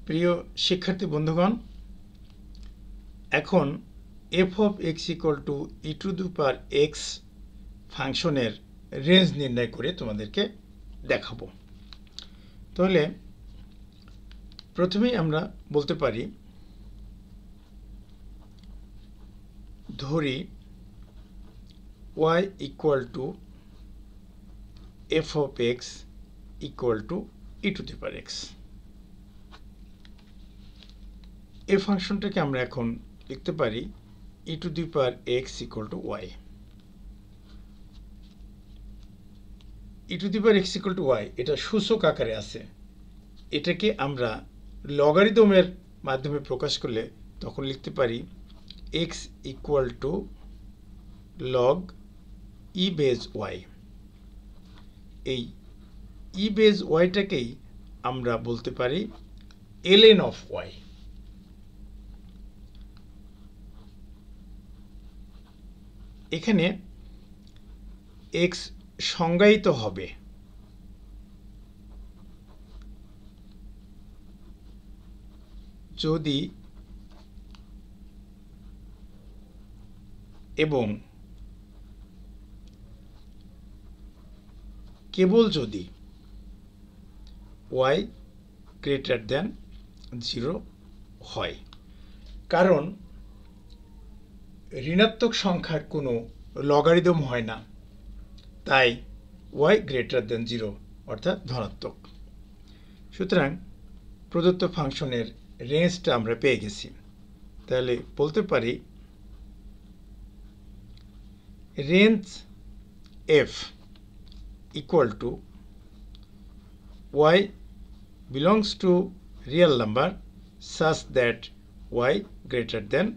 প্রিয় শিক্ষার্থী বন্ধুগণ, এখন f of x equal to e to the power x ফাংশনের রেঞ্জ নির্ণয় করে তোমাদেরকে দেখাবো। তাহলে প্রথমেই আমরা বলতে পারি, ধরি y equal to f of x equal to e to the power x। এই ফাংশনটাকে আমরা এখন লিখতে পারি e to the power x equal to y। e to the power x equal to y এটা সূচক আকারে আছে। এটাকে আমরা লগারিদমের মাধ্যমে প্রকাশ করলে তখন লিখতে পারি x equal to log e base y। এই e base y টাকেই আমরা বলতে পারি ln of y। এখানে x সংজ্ঞায়িত হবে যদি এবং কেবল যদি y greater than 0 হয়। কারণ ঋণাত্মক সংখ্যার কোনো লগারিদম হয় না, তাই y greater than 0 অর্থাৎ ধনাত্মক। সুতরাং প্রদত্ত ফাংশনের রেঞ্জটা আমরা পেয়ে গেছি। তাহলে বলতে পারি range f equal to y belongs to real number such that y greater than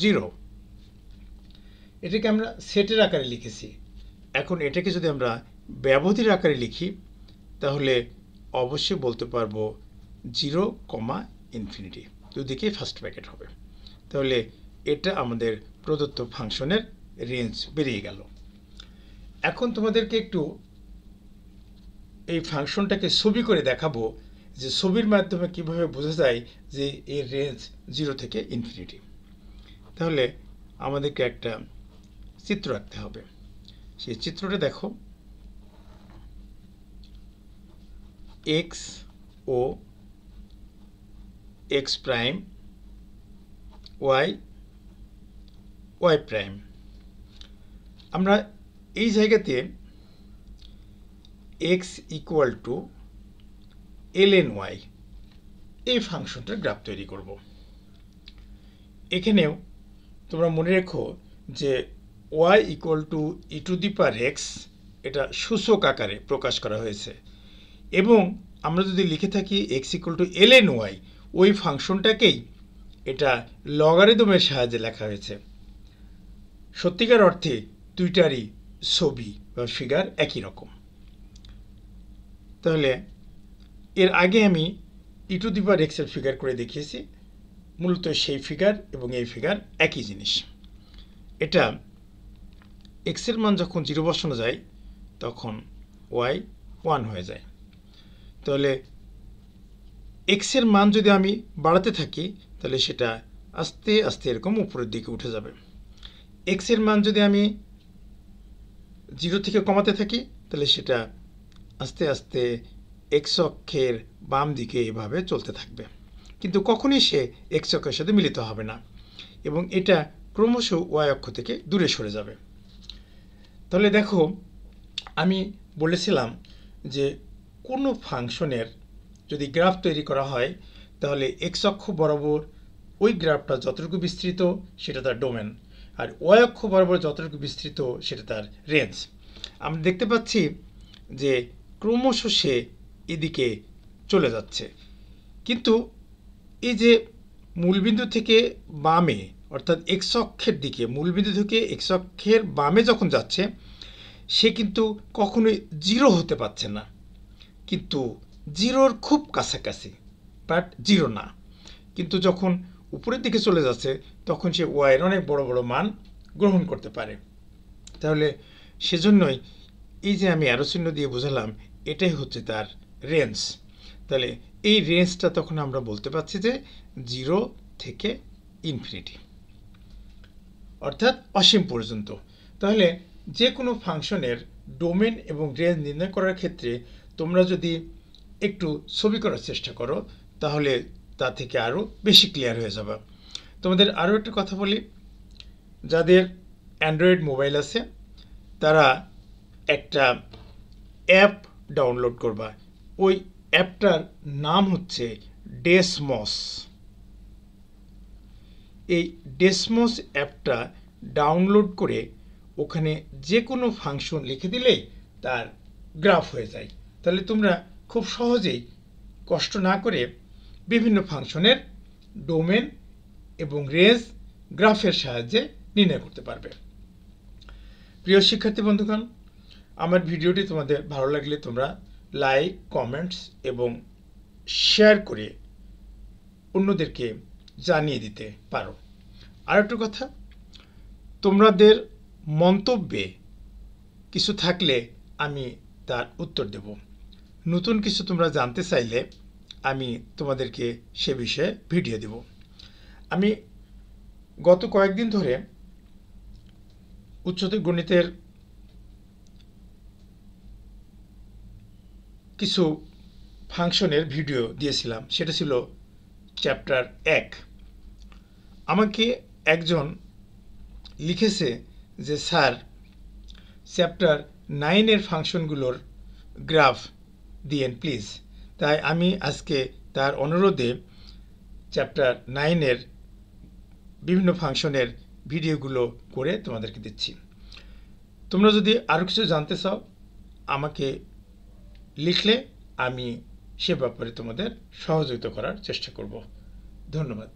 0। এটাকে আমরা সেটের আকারে লিখেছি। এখন এটাকে যদি আমরা ব্যবধির আকারে লিখি তাহলে অবশ্যই বলতে পারবো 0, ইনফিনিটি, দুদিকে ফার্স্ট ব্র্যাকেট হবে। তাহলে এটা আমাদের প্রদত্ত ফাংশনের রেঞ্জ বেরিয়ে গেল। এখন তোমাদেরকে একটু এই ফাংশনটাকে ছবি করে দেখাবো যে ছবির মাধ্যমে কিভাবে বোঝা যায় যে এর রেঞ্জ 0 থেকে ইনফিনিটি। তাহলে আমাদেরকে একটা চিত্র আঁকতে হবে। সেই চিত্রটা দেখো, x ও x prime, y y prime. আমরা এই জায়গাতে x equal to ln y এই ফাংশনটার গ্রাফ তৈরি করব। এখানেও তোমরা মনে রেখো যে y equal to e to the power x এটা সূচক আকারে প্রকাশ করা হয়েছে, এবং আমরা যদি লিখে থাকি x equal to ln y, ওই ফাংশনটাকেই এটা লগারিদমের সাহায্যে লেখা হয়েছে। সত্যিকার অর্থে দুইটারই ছবি বা ফিগার একই রকম। তাহলে এর আগে আমি e to the power x এর ফিগার করে দেখিয়েছি। মূলত সেই ফিগার এবং এই ফিগার একই জিনিস। এটা x এর মান যখন 0 বসানো যায় তখন y 1 হয়ে যায়। তাহলে x এর মান যদি আমি বাড়াতে থাকি তাহলে সেটা আস্তে আস্তে এরকম উপরের দিকে উঠে যাবে। x এর মান যদি আমি 0 থেকে কমাতে থাকি তাহলে সেটা আস্তে আস্তে x অক্ষের বাম দিকে এভাবে চলতে থাকবে, কিন্তু কখনই সে x অক্ষের সাথে মিলিত হবে না এবং এটা ক্রমশ y অক্ষ থেকে দূরে সরে যাবে। তাহলে দেখো, আমি বলেছিলাম যে কোনো ফাংশনের যদি গ্রাফ তৈরি করা হয় তাহলে x অক্ষ বরাবর ওই গ্রাফটা যতটুকু বিস্তৃত সেটা তার ডোমেন, আর y অক্ষ বরাবর যতটুকু বিস্তৃত সেটা তার রেঞ্জ। আমরা দেখতে পাচ্ছি যে ক্রমশ সে এদিকে চলে যাচ্ছে, কিন্তু এই যে মূলবিন্দু থেকে বামে অর্থাৎ x অক্ষের দিকে, মূলবিন্দু থেকে x অক্ষের বামে যখন যাচ্ছে সে কিন্তু কখনোই 0 হতে পারছে না, কিন্তু 0-র খুব কাছাকাছি, বাট 0 না। কিন্তু যখন উপরের দিকে চলে যাচ্ছে তখন সে y এর অনেক বড় বড় মান গ্রহণ করতে পারে। তাহলে সেজন্যই এই যে আমি অ্যারো চিহ্ন দিয়ে বোঝালাম এটাই হচ্ছে তার রেঞ্জ। তাহলে এই রেঞ্জটা তখন আমরা বলতে পারছি যে 0 থেকে ইনফিনিটি, অর্থাৎ অসীম পর্যন্ত। তাহলে যে কোনো ফাংশনের ডোমেন এবং রেঞ্জ নির্ণয় করার ক্ষেত্রে তোমরা যদি একটু ছবি করার চেষ্টা করো তাহলে তা থেকে আরও বেশি ক্লিয়ার হয়ে যাবে। তোমাদের আরও একটা কথা বলি, যাদের অ্যান্ড্রয়েড মোবাইল আছে তারা একটা অ্যাপ ডাউনলোড করবা। ওই অ্যাপটার নাম হচ্ছে ডেসমস। এই ডেসমস অ্যাপটা ডাউনলোড করে ওখানে যে কোনো ফাংশন লিখে দিলে তার গ্রাফ হয়ে যায়। তাহলে তোমরা খুব সহজেই কষ্ট না করে বিভিন্ন ফাংশনের ডোমেন এবং রেঞ্জ গ্রাফের সাহায্যে নির্ণয় করতে পারবে। প্রিয় শিক্ষার্থী বন্ধুগণ, আমার ভিডিওটি তোমাদের ভালো লাগলে তোমরা লাইক, কমেন্টস এবং শেয়ার করে অন্যদেরকে জানিয়ে দিতে পারো। আর একটা কথা, তোমাদের মন্তব্যে কিছু থাকলে আমি তার উত্তর দেব। নতুন কিছু তোমরা জানতে চাইলে আমি তোমাদেরকে সে বিষয়ে ভিডিও দেব। আমি গত কয়েকদিন ধরে উচ্চতর গণিতের কিছু ফাংশনের ভিডিও দিয়েছিলাম, সেটা ছিল চ্যাপ্টার 1। আমাকে একজন লিখেছে যে স্যার, চ্যাপ্টার 9-এর ফাংশনগুলোর গ্রাফ দিয়েন প্লিজ। তাই আমি আজকে তার অনুরোধে চ্যাপ্টার 9-এর বিভিন্ন ফাংশনের ভিডিওগুলো করে তোমাদেরকে দিচ্ছি। তোমরা যদি আরও কিছু জানতে চাও আমাকে লিখলে আমি সে ব্যাপারে তোমাদের সহযোগিতা করার চেষ্টা করব। ধন্যবাদ।